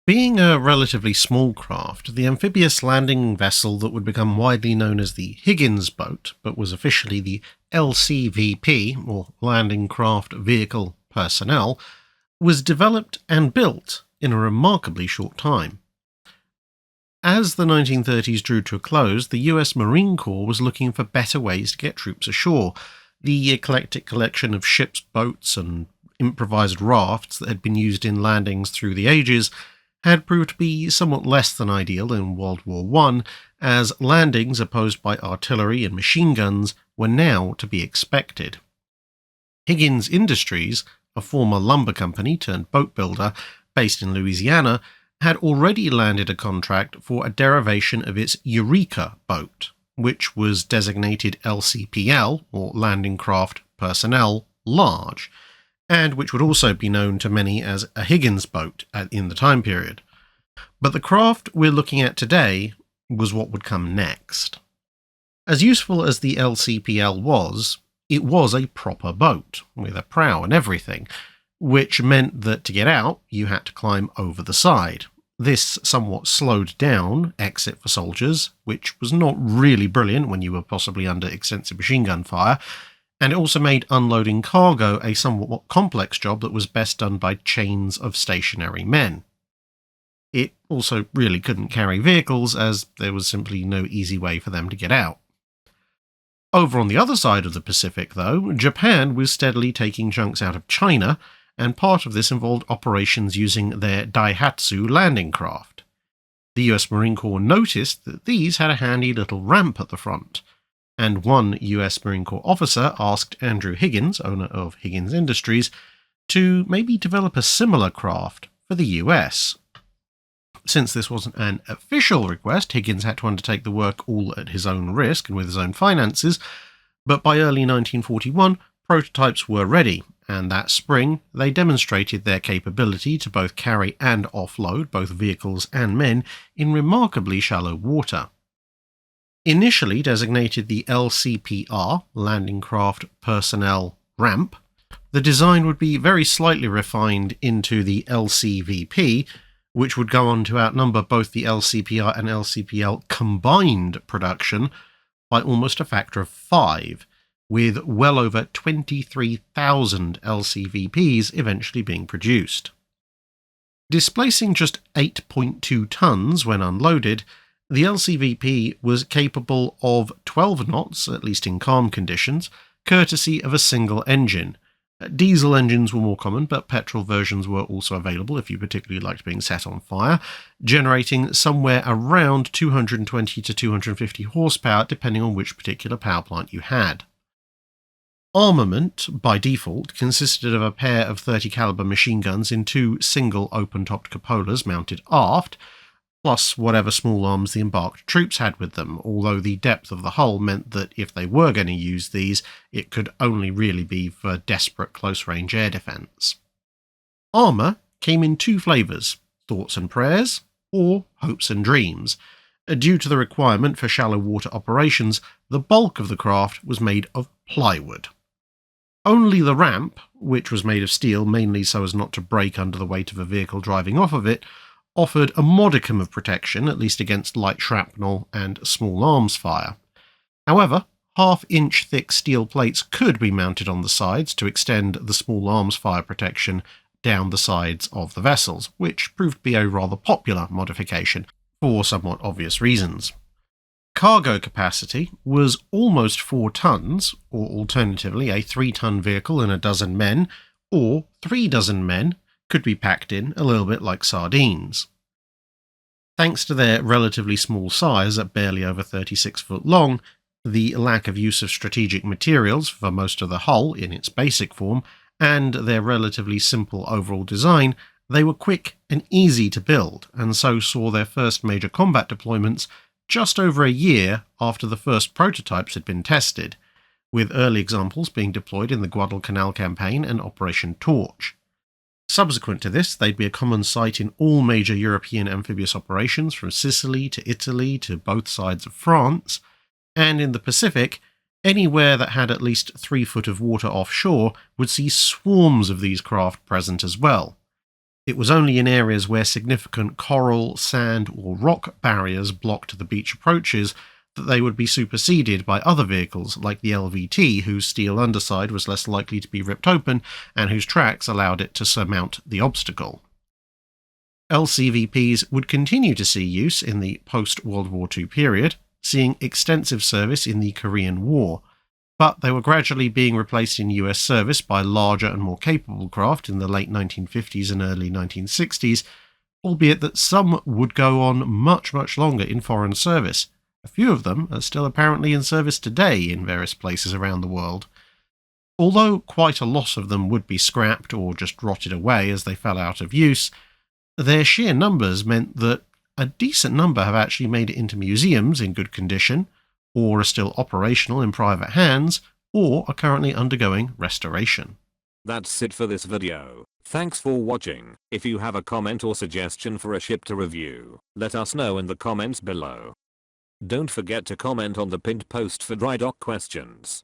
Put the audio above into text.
Being a relatively small craft, the amphibious landing vessel that would become widely known as the Higgins boat, but was officially the LCVP, or Landing Craft Vehicle Personnel, was developed and built in a remarkably short time. As the 1930s drew to a close, the US Marine Corps was looking for better ways to get troops ashore. The eclectic collection of ships, boats, and improvised rafts that had been used in landings through the ages had proved to be somewhat less than ideal in World War I, as landings opposed by artillery and machine guns were now to be expected. Higgins Industries, a former lumber company turned boat builder based in Louisiana, had already landed a contract for a derivation of its Eureka boat, which was designated LCPL, or Landing Craft Personnel Large, and which would also be known to many as a Higgins boat in the time period. But the craft we're looking at today was what would come next. As useful as the LCPL was, it was a proper boat, with a prow and everything, which meant that to get out, you had to climb over the side. This somewhat slowed down exit for soldiers, which was not really brilliant when you were possibly under extensive machine gun fire, and it also made unloading cargo a somewhat complex job that was best done by chains of stationary men. It also really couldn't carry vehicles, as there was simply no easy way for them to get out. Over on the other side of the Pacific, though, Japan was steadily taking chunks out of China, and part of this involved operations using their Daihatsu landing craft. The US Marine Corps noticed that these had a handy little ramp at the front, and one US Marine Corps officer asked Andrew Higgins, owner of Higgins Industries, to maybe develop a similar craft for the US. Since this wasn't an official request, Higgins had to undertake the work all at his own risk and with his own finances, but by early 1941, prototypes were ready, and that spring they demonstrated their capability to both carry and offload both vehicles and men in remarkably shallow water. Initially designated the LCPR, Landing Craft Personnel Ramp, the design would be very slightly refined into the LCVP, which would go on to outnumber both the LCPR and LCPL combined production by almost a factor of 5, with well over 23,000 LCVPs eventually being produced. Displacing just 8.2 tons when unloaded, the LCVP was capable of 12 knots, at least in calm conditions, courtesy of a single engine. Diesel engines were more common, but petrol versions were also available if you particularly liked being set on fire, generating somewhere around 220 to 250 horsepower depending on which particular power plant you had. Armament, by default, consisted of a pair of 30 caliber machine guns in two single open-topped cupolas mounted aft, plus whatever small arms the embarked troops had with them, although the depth of the hull meant that if they were going to use these, it could only really be for desperate close-range air defence. Armour came in two flavours, thoughts and prayers, or hopes and dreams. Due to the requirement for shallow water operations, the bulk of the craft was made of plywood. Only the ramp, which was made of steel mainly so as not to break under the weight of a vehicle driving off of it, offered a modicum of protection, at least against light shrapnel and small arms fire. However, half-inch thick steel plates could be mounted on the sides to extend the small arms fire protection down the sides of the vessels, which proved to be a rather popular modification, for somewhat obvious reasons. Cargo capacity was almost 4 tons, or alternatively a 3-ton vehicle and a dozen men, or 3 dozen men could be packed in a little bit like sardines. Thanks to their relatively small size at barely over 36 foot long, the lack of use of strategic materials for most of the hull in its basic form, and their relatively simple overall design, they were quick and easy to build, and so saw their first major combat deployments just over a year after the first prototypes had been tested, with early examples being deployed in the Guadalcanal campaign and Operation Torch. Subsequent to this, they'd be a common sight in all major European amphibious operations from Sicily to Italy to both sides of France, and in the Pacific, anywhere that had at least 3 foot of water offshore would see swarms of these craft present as well. It was only in areas where significant coral, sand, or rock barriers blocked the beach approaches that they would be superseded by other vehicles like the LVT, whose steel underside was less likely to be ripped open and whose tracks allowed it to surmount the obstacle. LCVPs would continue to see use in the post-World War II period, seeing extensive service in the Korean War, but they were gradually being replaced in US service by larger and more capable craft in the late 1950s and early 1960s, albeit that some would go on much longer in foreign service. A few of them are still apparently in service today in various places around the world. Although quite a lot of them would be scrapped or just rotted away as they fell out of use, their sheer numbers meant that a decent number have actually made it into museums in good condition, or are still operational in private hands, or are currently undergoing restoration. That's it for this video. Thanks for watching. If you have a comment or suggestion for a ship to review, let us know in the comments below. Don't forget to comment on the pinned post for dry dock questions.